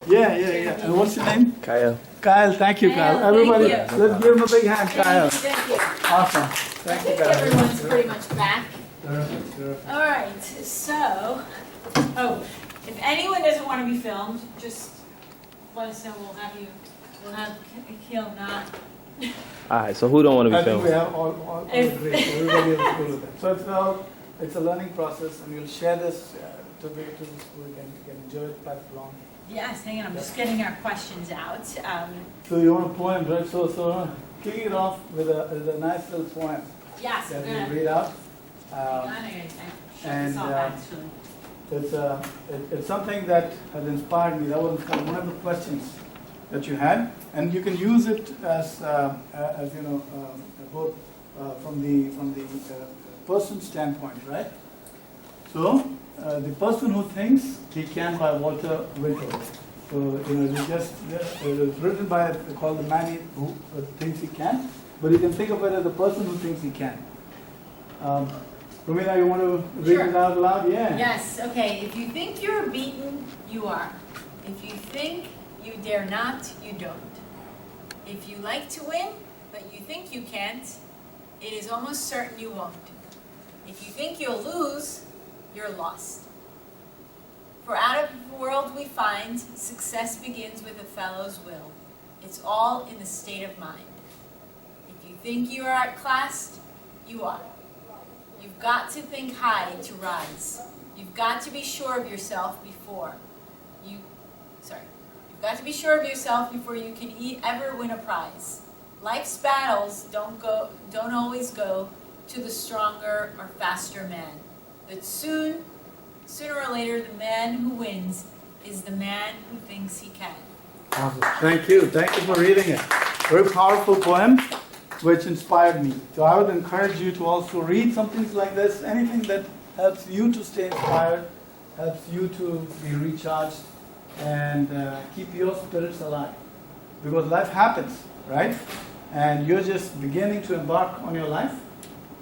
Yeah. And what's your name? Kyle. Kyle, thank you, Kyle. Kyle, Everybody, thank you. let's give him a big hand, Kyle. Thank you. Awesome. I Thank you, think Kyle. everyone's pretty much back. Terrific. All right, so, if anyone doesn't want to be filmed, just let us know. We'll have Keel not. All right. So who don't want to I be think we filmed? have all great. Everybody is cool with that. So it's a learning process, and we'll share this to the school. Can enjoy it, pass it along. Yes, hang on, I'm just getting our questions out. So you want a poem, right? So kicking it off with a nice little poem Yes, that I'm we gonna. read out. Hang on, I gotta shut and, this off actually. It's something that has inspired me. That was one of the questions that you had, and you can use it as you know, both from the person's standpoint, right? So the person who thinks he can, by Walter Winter. So you know, it was written by called the man who thinks he can, but you can think of it as the person who thinks he can. Rumina, you want to read Sure. it out loud? Yeah. Yes, okay. If you think you're beaten, you are. If you think you dare not, you don't. If you like to win, but you think you can't, it is almost certain you won't. If you think you'll lose, you're lost. For out of the world we find, success begins with a fellow's will. It's all in the state of mind. If you think you are outclassed, you are. You've got to think high to rise. You've got to be sure of yourself before you can ever win a prize. Life's battles don't always go to the stronger or faster man. But sooner or later, the man who wins is the man who thinks he can. Awesome. Thank you for reading it. Very powerful poem, which inspired me. So I would encourage you to also read some things like this, anything that helps you to stay inspired, helps you to be recharged, and keep your spirits alive. Because life happens, right? And you're just beginning to embark on your life,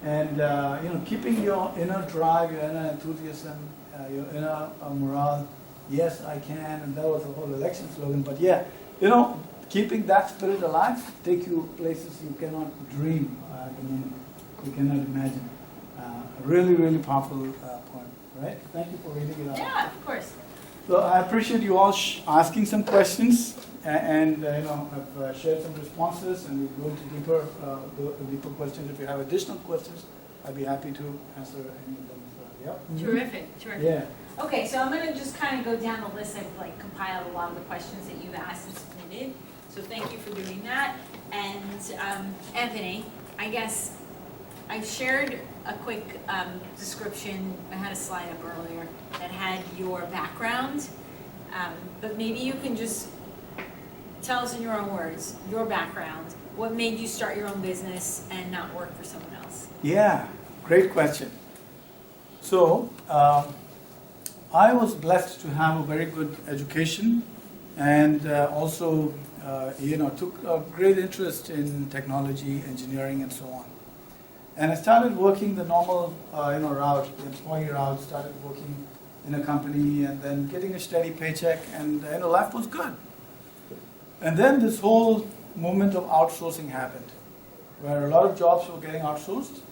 and you know, keeping your inner drive, your inner enthusiasm, your inner morale. Yes, I can, and that was the whole election slogan. But yeah, you know, keeping that spirit alive take you places you cannot dream at the moment. You cannot imagine. Really powerful point, right? Thank you for reading it out. Yeah, of course. So I appreciate you all asking some questions, and you know, I've shared some responses, and we'll go into deeper questions. If you have additional questions, I'd be happy to answer any of them. Yeah. Terrific. Yeah. Okay, so I'm going to just kind of go down the list. I've compiled a lot of the questions that you've asked and submitted. So thank you for doing that. And Anthony, I guess I shared a quick description. I had a slide up earlier that had your background. But maybe you can just tell us in your own words, your background. What made you start your own business and not work for someone else? Yeah, great question. So, I was blessed to have a very good education, and also, you know, took a great interest in technology, engineering, and so on. And I started working the normal, you know, route, the employee route. Started working in a company, and then getting a steady paycheck, and you know, life was good. And then this whole movement of outsourcing happened, where a lot of jobs were getting outsourced.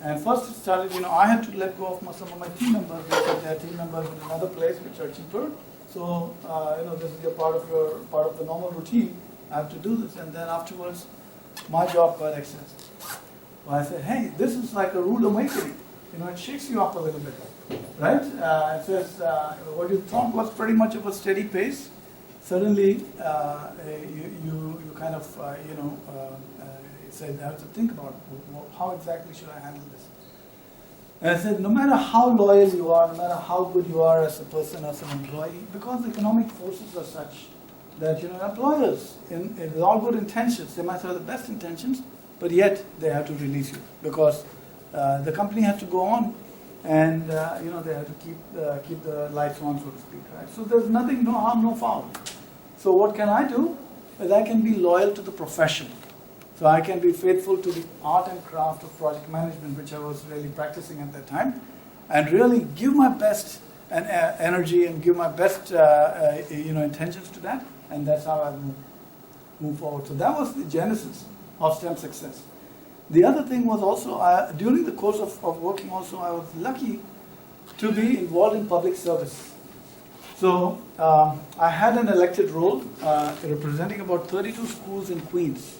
And first it started, you know, I had to let go of some of my team members because they are team members in another place which are cheaper. So, you know, this is part of the normal routine. I have to do this. And then afterwards, my job got accessed. So I said, hey, this is like a rude awakening. You know, it shakes you up a little bit, right? It says, what you thought was pretty much of a steady pace, suddenly you kind of, you know, said, I have to think about how exactly should I handle this. And I said, no matter how loyal you are, no matter how good you are as a person, as an employee, because the economic forces are such that, you know, employers, with all good intentions, they might have the best intentions, but yet they have to release you because the company has to go on, and you know, they have to keep the lights on, so to speak, right? So there's nothing, no harm, no foul. So what can I do? Is I can be loyal to the profession. So I can be faithful to the art and craft of project management, which I was really practicing at that time, and really give my best and energy and give my best, intentions to that, and that's how I move forward. So that was the genesis of STEM success. The other thing was also, during the course of working also, I was lucky to be involved in public service. So I had an elected role representing about 32 schools in Queens.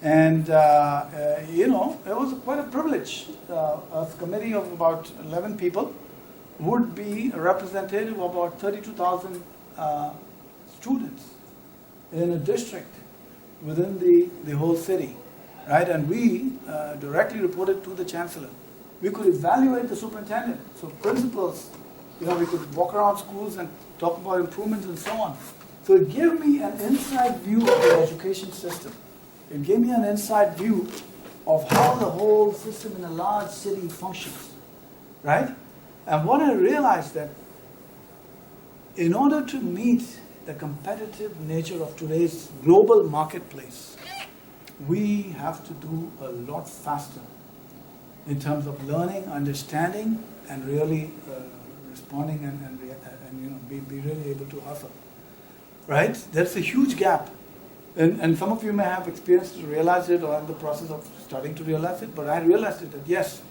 And, it was quite a privilege. A committee of about 11 people would be a representative of about 32,000 students in a district within the whole city, right? And we directly reported to the chancellor. We could evaluate the superintendent. So principals, we could walk around schools and talk about improvements and so on. So it gave me an inside view of the education system. It gave me an inside view of how the whole system in a large city functions, right? And what I realized that in order to meet the competitive nature of today's global marketplace, we have to do a lot faster in terms of learning, understanding, and really responding and be really able to hustle, right? There's a huge gap. And some of you may have experienced to realize it or in the process of starting to realize it, but I realized it that yes,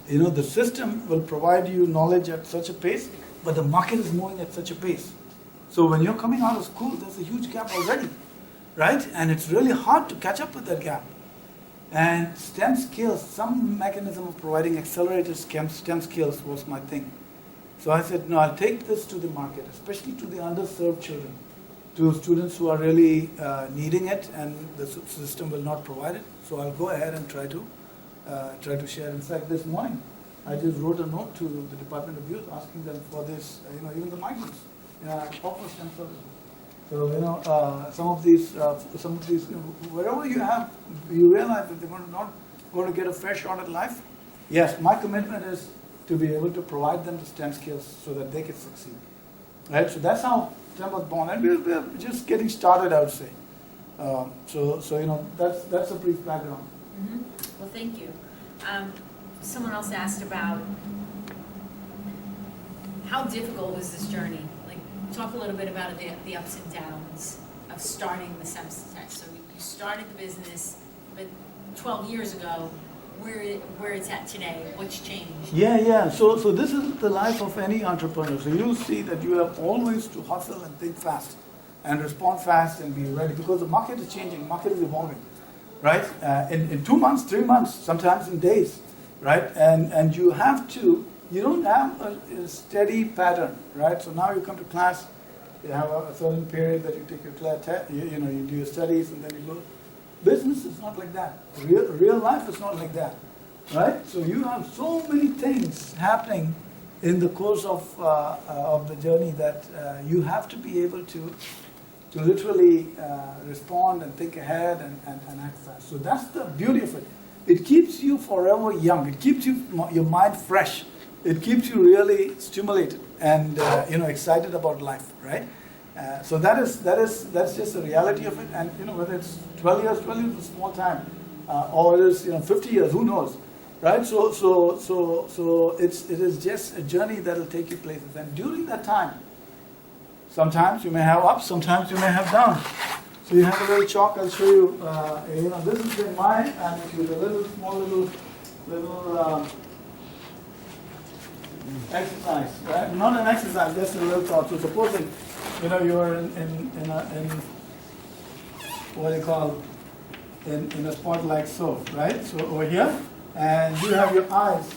the system will provide you knowledge at such a pace, but the market is moving at such a pace. So when you're coming out of school, there's a huge gap already, right? And it's really hard to catch up with that gap. And STEM skills, some mechanism of providing accelerated STEM skills was my thing. So I said, no, I'll take this to the market, especially to the underserved children, to students who are really needing it and the system will not provide it. So I'll go ahead and try to share. In fact, this morning, I just wrote a note to the Department of Youth asking them for this, even the migrants, offer STEM services. So, some of these, wherever you realize that they're not going to get a fair shot at life, yes, my commitment is to be able to provide them the STEM skills so that they can succeed. Right? So that's how STEM was born. And we're just getting started, I would say. That's a brief background. Mm-hmm. Well, thank you. Someone else asked about how difficult was this journey? Talk a little bit about the ups and downs of starting the STEM Tech. So you started the business, but 12 years ago, where it's at today, what's changed? Yeah. So this is the life of any entrepreneur. So you'll see that you have always to hustle and think fast and respond fast and be ready because the market is changing, the market is evolving, right? In 2 months, 3 months, sometimes in days, right? And you have to. You don't have a steady pattern, right? So now you come to class, you have a certain period that you take your class, you do your studies and then you go. Business is not like that. Real life is not like that, right? So you have so many things happening in the course of the journey that you have to be able to literally respond and think ahead and act fast. So that's the beauty of it. It keeps you forever young. It keeps your mind fresh. It keeps you really stimulated and excited about life, right? So that's just the reality of it. And whether it's 12 years is a small time, or it is 50 years, who knows, right? So it is just a journey that will take you places. And during that time, sometimes you may have ups, sometimes you may have downs. So you have a little chalk. I'll show you. This has been my attitude. A small little. Exercise, right? Not an exercise, just a little thought. So supposing, you're in what do you call, in a spot like so, right? So over here, and you have your eyes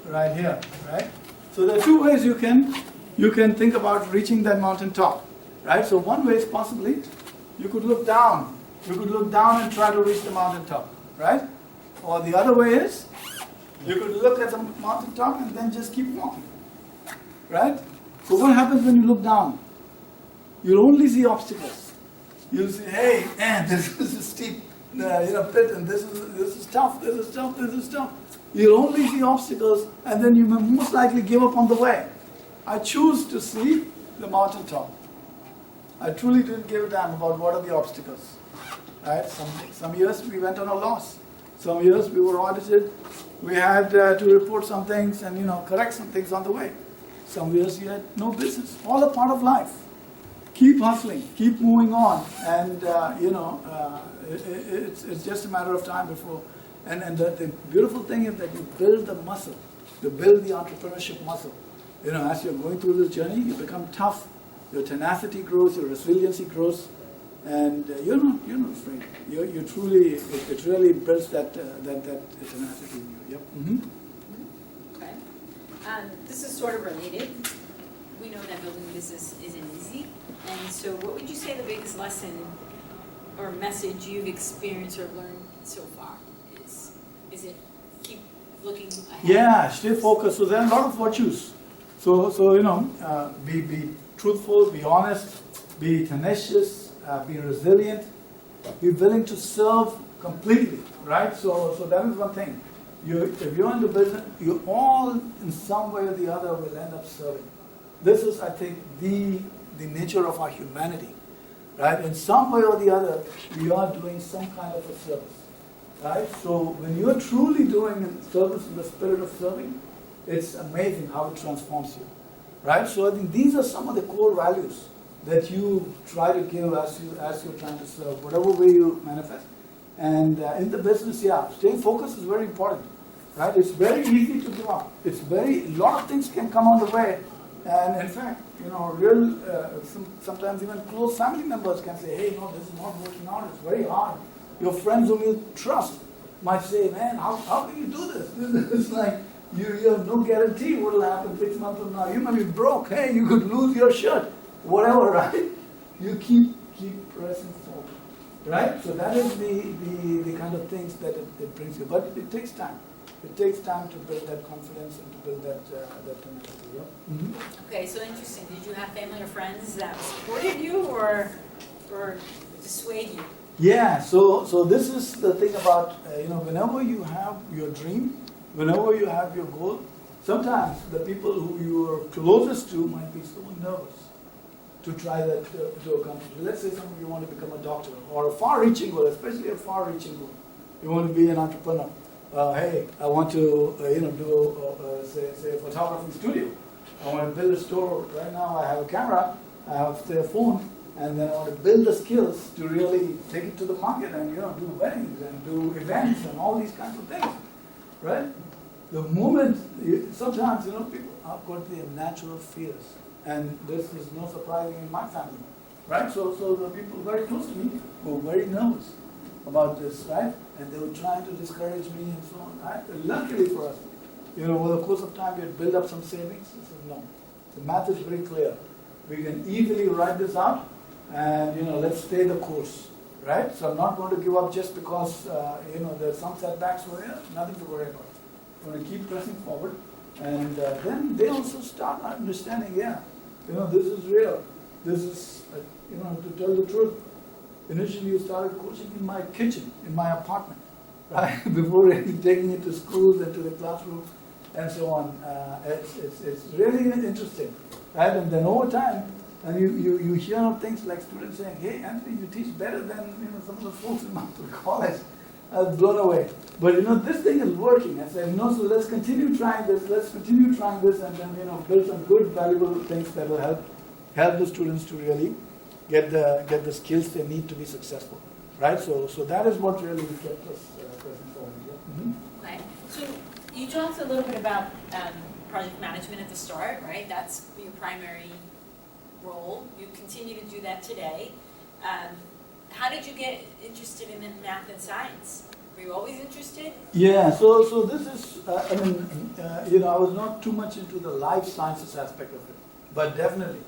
right here, right? So there are two ways you can think about reaching that mountain top, right? So one way is possibly, you could look down. You could look down and try to reach the mountain top, right? Or the other way is, you could look at the mountain top and then just keep walking, right? So what happens when you look down? You'll only see obstacles. You'll say, hey, man, this is a steep pit, and this is tough, this is tough. You'll only see obstacles, and then you may most likely give up on the way. I choose to see the mountain top. I truly didn't give a damn about what are the obstacles, right? Some years we went on a loss. Some years we were audited. We had to report some things and correct some things on the way. some years you had no business. All a part of life. Keep hustling, keep moving on, and it's just a matter of time before. And the beautiful thing is that you build the muscle, you build the entrepreneurship muscle. As you're going through this journey, you become tough. Your tenacity grows, your resiliency grows, and you're not afraid. You truly, it really builds that tenacity in you. Yep. Mm-hmm. Okay. This is sort of related. We know that building a business isn't easy. And so what would you say the biggest lesson or message you've experienced or learned so far is? Is it keep looking ahead? Yeah, stay focused. So there are a lot of virtues. So be truthful, be honest, be tenacious, be resilient, be willing to serve completely, right? So that is one thing. If you're in the business, you all in some way or the other will end up serving. This is, I think, the nature of our humanity, right? In some way or the other, we are doing some kind of a service, right? So when you're truly doing service in the spirit of serving, it's amazing how it transforms you, right? So I think these are some of the core values that you try to give as you're trying to serve, whatever way you manifest. And in the business, staying focused is very important, right? It's very easy to give up. A lot of things can come on the way. And in fact, sometimes even close family members can say, hey, no, this is not working out, it's very hard. Your friends whom you trust might say, man, how can you do this? It's like, you have no guarantee what will happen 6 months from now. You may be broke, hey, you could lose your shirt, whatever, right? You keep pressing forward, right? So that is the kind of things that it brings you. But it takes time. It takes time to build that confidence and to build that tenacity. Yeah? Mm-hmm. Okay, so interesting. Did you have family or friends that supported you or dissuade you? Yeah, so this is the thing about, whenever you have your dream, whenever you have your goal, sometimes the people who you are closest to might be so nervous to try that to accomplish. Let's say some of you want to become a doctor or a far-reaching goal, especially a far-reaching goal. You want to be an entrepreneur. Hey, I want to do say a photography studio. I want to build a store. Right now I have a camera, I have a phone, and then I want to build the skills to really take it to the market and do weddings and do events and all these kinds of things, right? The moment sometimes people have got their natural fears, and this is no surprising in my family, right? So the people very close to me were very nervous about this, right? And they were trying to discourage me and so on. Right? Luckily for us, over the course of time, we had built up some savings. I said, no, the math is very clear. We can easily write this out, and let's stay the course, right? So I'm not going to give up just because there's some setbacks over here. Nothing to worry about. I'm going to keep pressing forward, and then they also start understanding. This is real. This is to tell the truth. Initially, you started coaching in my kitchen, in my apartment, right? Before taking it to schools and to the classroom and so on. It's really interesting, right? And then over time, and you hear things like students saying, hey, Anthony, you teach better than some of the folks in my college. I was blown away. But this thing is working. I said, so let's continue trying this, and then build some good, valuable things that will help the students to really get the skills they need to be successful, right? So that is what really kept us pressing forward. Yeah? Mm-hmm. Okay. So you talked a little bit about project management at the start, right? That's your primary role. You continue to do that today. How did you get interested in math and science? Were you always interested? Yeah. So this is, I was not too much into the life sciences aspect of it, but definitely.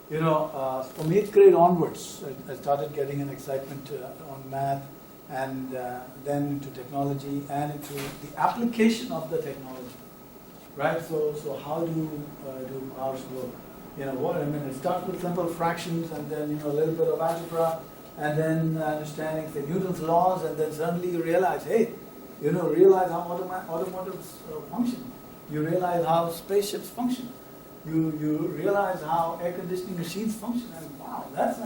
From 8th grade onwards, I started getting an excitement on math and then into technology and into the application of the technology, right? So how do ours work? It starts with simple fractions and then, a little bit of algebra and then understanding the Newton's laws, and then suddenly you realize, realize how automotives function. You realize how spaceships function. You realize how air conditioning machines function, and wow, that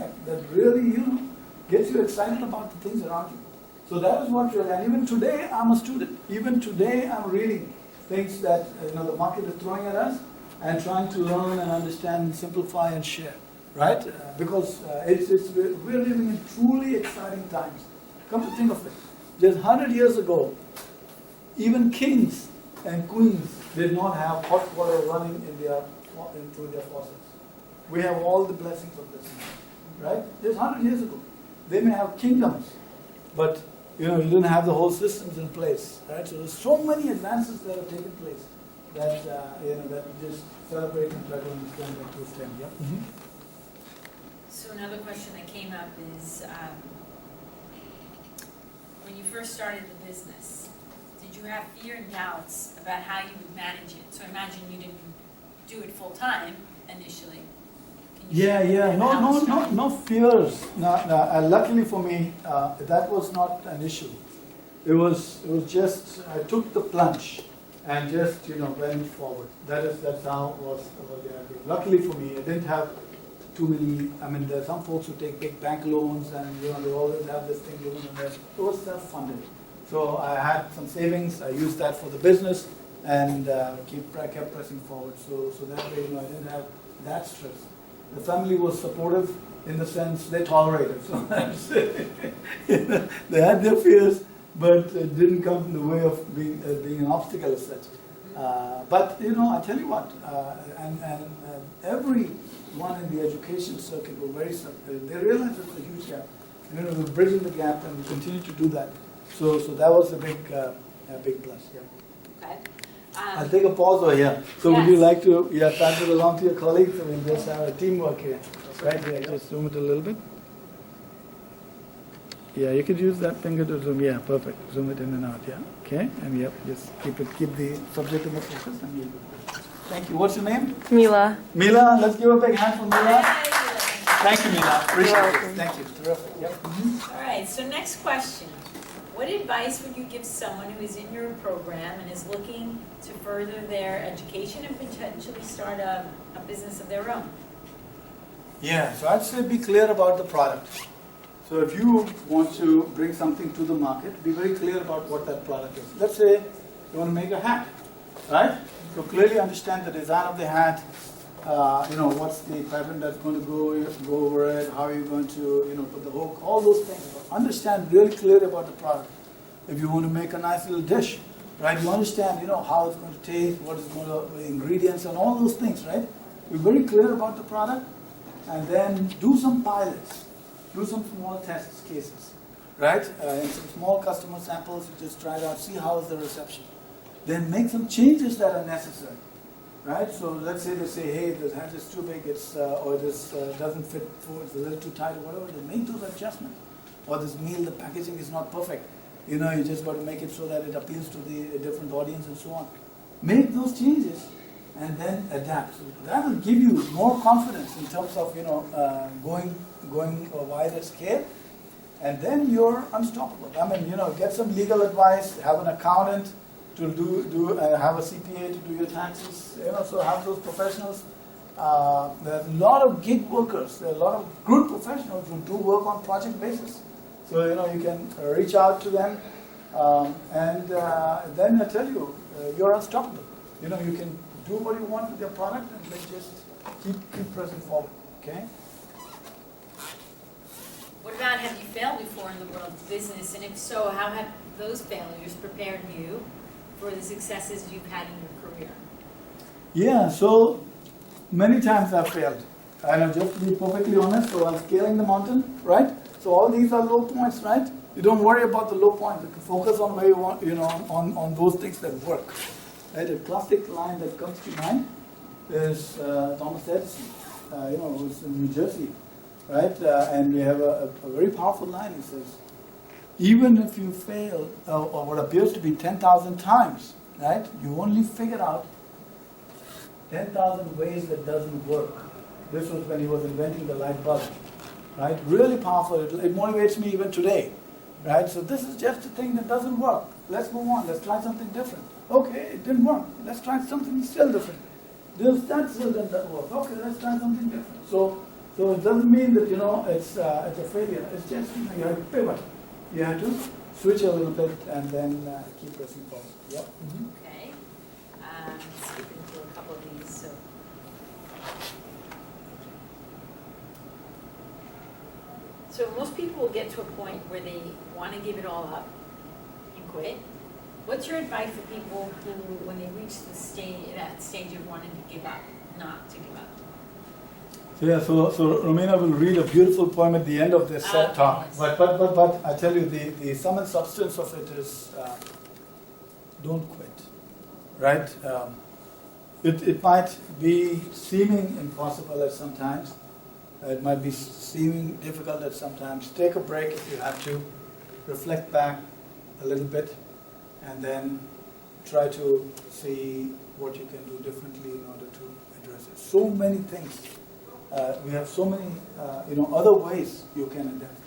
really gets you excited about the things around you. So that is what really, and even today I'm a student. Even today I'm reading things that the market is throwing at us, and trying to learn and understand, simplify and share, right? Because we're living in truly exciting times. Come to think of it, just 100 years ago, even kings and queens did not have hot water running into their faucets. We have all the blessings of this, right? Just 100 years ago, they may have kingdoms, but you didn't have the whole systems in place, right? So there's so many advances that have taken place that that we just celebrate and try to understand that to extent. Yeah. Mm-hmm. So another question that came up is, when you first started the business, did you have fear and doubts about how you would manage it? So I imagine you didn't do it full time initially. No fears. Luckily for me, that was not an issue. It was just I took the plunge and just went forward. That's how it was. Luckily for me, I didn't have too many. I mean, there are some folks who take big bank loans and they always have this thing given and that. It was self-funded. So I had some savings. I used that for the business and kept pressing forward. So that way, I didn't have that stress. The family was supportive in the sense they tolerated. So they had their fears, but it didn't come in the way of being an obstacle as such. But I tell you what, and everyone in the education circuit were very supportive. They realized it's a huge gap. We're bridging the gap and we continue to do that. So that was a big plus. Yeah. Okay. I'll take a pause over here. So yes. Would you like to pass it along to your colleagues? I mean, just have a teamwork here. Right here, just zoom it a little bit. Yeah, you could use that finger to zoom. Yeah, perfect. Zoom it in and out. Yeah. Okay. And just keep the subject in the focus. And you'll go. Thank you. What's your name? Mila. Mila. Let's give a big hand for Mila. Yay. Thank you, Mila. Appreciate it. welcome. Thank you. Terrific. Yep. Mm-hmm. All right, so next question. What advice would you give someone who is in your program and is looking to further their education and potentially start a business of their own? Yeah, so I'd say be clear about the product. So if you want to bring something to the market, be very clear about what that product is. Let's say you want to make a hat, right? So clearly understand the design of the hat, what's the pattern that's going to go over it, how are you going to, put the hook, all those things. Understand really clearly about the product. If you want to make a nice little dish, right, you understand, how it's going to taste, what is going to, the ingredients and all those things, right? Be very clear about the product and then do some pilots, do some small test cases, right? And some small customer samples, you just try it out, see how is the reception. Then make some changes that are necessary. Right, so let's say they say, hey, this hat is too big, or this doesn't fit through, it's a little too tight, or whatever. They make those adjustments. Or this meal, the packaging is not perfect. You just got to make it so that it appeals to the different audience and so on. Make those changes and then adapt. So that will give you more confidence in terms of going a wider scale, and then you're unstoppable. I mean, get some legal advice, have an accountant to have a CPA to do your taxes, so have those professionals. There's a lot of gig workers, there are a lot of good professionals who do work on project basis. So, you can reach out to them, and then I tell you, you're unstoppable. You can do what you want with your product and then just keep pressing forward, okay? What about, have you failed before in the world of business? And if so, how have those failures prepared you for the successes you've had in your career? Yeah, so many times I've failed. And just to be perfectly honest, so I'm scaling the mountain, right? So all these are low points, right? You don't worry about the low points. You can focus on where you want, on those things that work. Right? A classic line that comes to mind is Thomas Edison, who's in New Jersey, right? And we have a very powerful line. He says, even if you fail, or what appears to be 10,000 times, right? You only figure out 10,000 ways that doesn't work. This was when he was inventing the light bulb, right? Really powerful. It motivates me even today, right? So this is just a thing that doesn't work. Let's move on. Let's try something different. Okay, it didn't work. Let's try something still different. That still didn't work. Okay, let's try something different. So it doesn't mean that it's a failure. It's just you have to pivot. You have to switch a little bit and then keep pressing forward. Yep. Mm-hmm. Okay. skipping through a couple of these, so. So most people will get to a point where they want to give it all up and quit. What's your advice for people who, when they reach that stage of wanting to give up, not to give up? So Romina will read a beautiful poem at the end of this Okay, talk. yes. But I tell you, the sum and substance of it is don't quit, right? It might be seeming impossible at some times. It might be seeming difficult at some times. Take a break if you have to. Reflect back a little bit, and then try to see what you can do differently in order to address it. So many things. We have so many, other ways you can adapt,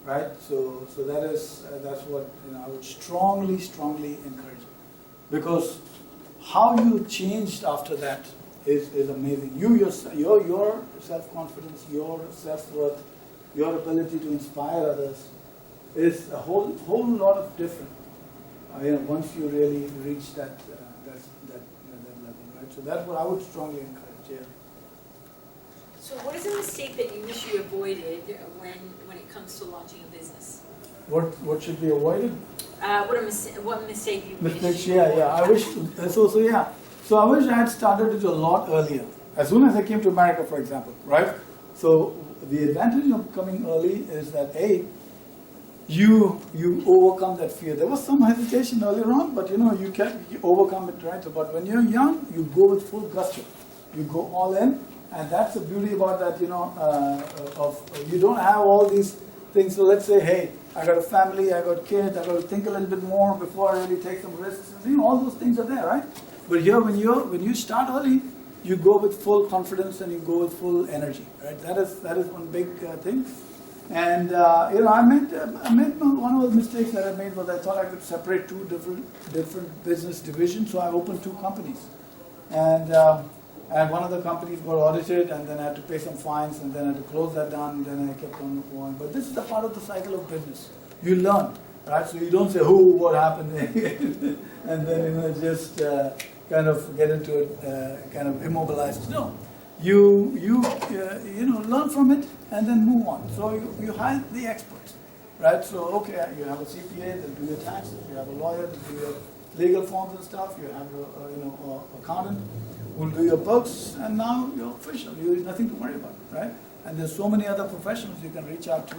right? So that's what I would strongly encourage, because how you changed after that is amazing. Your self-confidence, your self-worth, your ability to inspire others is a whole lot of different. Once you really reach that level, right? So that's what I would strongly encourage. Yeah. So what is a mistake that you wish you avoided when it comes to launching a business? What should be avoided? What mistake you Mistakes, wish? yeah. I wish So I wish I had started it a lot earlier. As soon as I came to America, for example, right? So the advantage of coming early is that you overcome that fear. There was some hesitation earlier on, but you overcome it, right? But when you're young, you go with full gusto. You go all in, and that's the beauty about that. You don't have all these things. So let's say, hey, I got a family, I got kids, I got to think a little bit more before I really take some risks. All those things are there, right? But here, when you start early, you go with full confidence and you go with full energy, right? That is one big thing. And I made one of the mistakes that I made was I thought I could separate two different business divisions, so I opened two companies, and one of the companies got audited, and then I had to pay some fines, and then I had to close that down, and then I kept on going. But this is the part of the cycle of business. You learn, right? So you don't say, "Oh, what happened?" and then just kind of get into it, kind of immobilized. No. You learn from it and then move on. So you hire the experts, right? So okay, you have a CPA that do your taxes, you have a lawyer to do your legal forms and stuff, you have a accountant who will do your books, and now you're official. You have nothing to worry about, right? And there's so many other professionals you can reach out to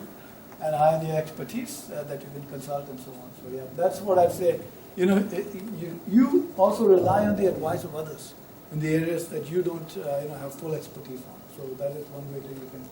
and hire the expertise that you can consult and so on. So yeah, that's what I'd say. You also rely on the advice of others in the areas that you don't have full expertise on. So that is one way that you can